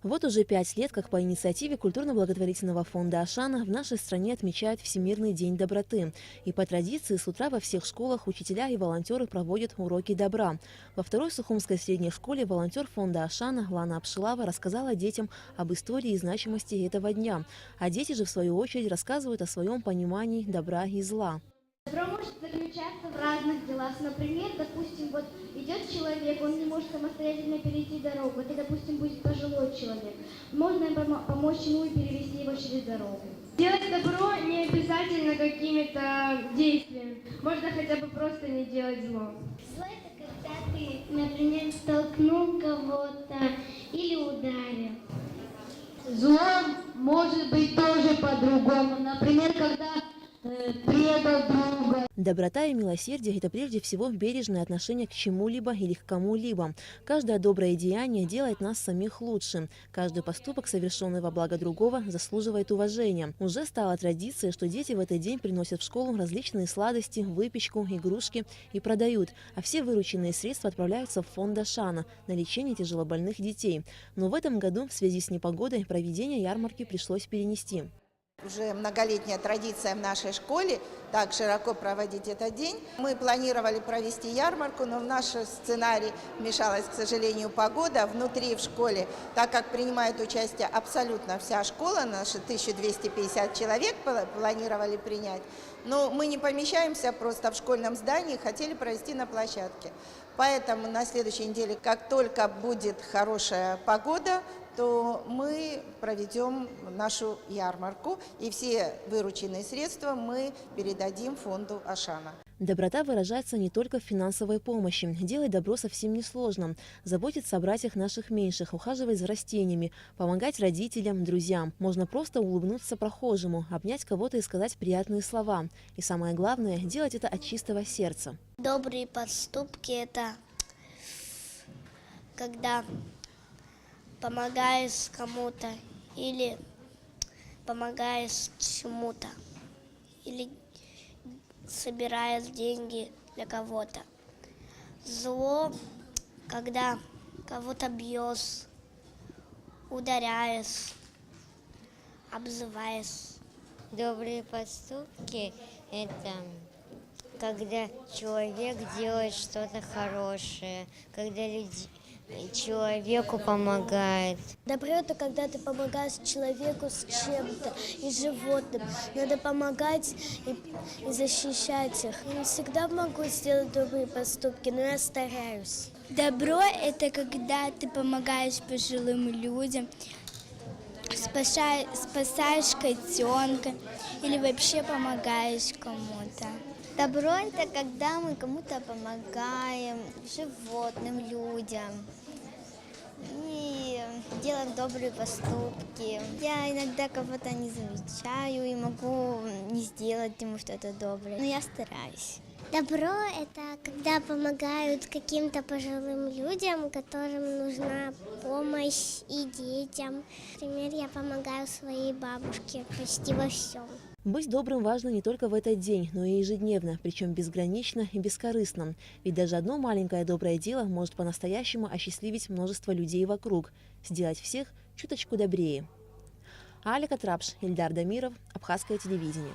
Вот уже 5 лет, как по инициативе культурно-благотворительного фонда «Ашана» в нашей стране отмечают Всемирный день доброты. И по традиции с утра во всех школах учителя и волонтеры проводят уроки добра. Во второй Сухумской средней школе волонтер фонда «Ашана» Лана Апшилава рассказала детям об истории и значимости этого дня. А дети же, в свою очередь, рассказывают о своем понимании добра и зла. Добро может заключаться в разных делах. Например, допустим, вот идет человек, он не может самостоятельно перейти дорогу. Это, допустим, будет пожилой человек. Можно помочь ему и перевести его через дорогу. Делать добро не обязательно какими-то действиями. Можно хотя бы просто не делать зло. Зло — это когда ты, например, столкнул кого-то или ударил. Зло может быть тоже по-другому. Например, когда предал друга. Доброта и милосердие – это прежде всего бережное отношение к чему-либо или к кому-либо. Каждое доброе деяние делает нас самих лучше. Каждый поступок, совершенный во благо другого, заслуживает уважения. Уже стала традицией, что дети в этот день приносят в школу различные сладости, выпечку, игрушки и продают. А все вырученные средства отправляются в фонд «Ашана» на лечение тяжелобольных детей. Но в этом году в связи с непогодой проведение ярмарки пришлось перенести. Уже многолетняя традиция в нашей школе так широко проводить этот день. Мы планировали провести ярмарку, но в наш сценарий вмешалась, к сожалению, погода. Внутри в школе, так как принимает участие абсолютно вся школа, наши 1250 человек планировали принять, но мы не помещаемся просто в школьном здании, хотели провести на площадке. Поэтому на следующей неделе, как только будет хорошая погода, то мы проведем нашу ярмарку, и все вырученные средства мы передадим фонду «Ашана». Доброта выражается не только в финансовой помощи. Делать добро совсем несложно. Заботиться о братьях наших меньших, ухаживать за растениями, помогать родителям, друзьям. Можно просто улыбнуться прохожему, обнять кого-то и сказать приятные слова. И самое главное – делать это от чистого сердца. Добрые поступки — это когда помогаешь кому-то или помогаешь чему-то, или собираешь деньги для кого-то. Зло, когда кого-то бьешь, ударяешь, обзываешь. Добрые поступки – это когда человек делает что-то хорошее, когда человеку помогает. Добро — это когда ты помогаешь человеку с чем-то и животным. Надо помогать и защищать их. Я не всегда могу сделать добрые поступки, но я стараюсь. Добро — это когда ты помогаешь пожилым людям, спасаешь котенка или вообще помогаешь кому-то. Добро — это когда мы кому-то помогаем, животным, людям, и делаем добрые поступки. Я иногда кого-то не замечаю и могу не сделать ему что-то доброе, но я стараюсь. Добро — это когда помогают каким-то пожилым людям, которым нужна помощь, и детям. Например, я помогаю своей бабушке почти во всем. Быть добрым важно не только в этот день, но и ежедневно, причем безгранично и бескорыстно. Ведь даже одно маленькое доброе дело может по-настоящему осчастливить множество людей вокруг, сделать всех чуточку добрее. Алика Трапш, Ильдар Дамиров, Абхазское телевидение.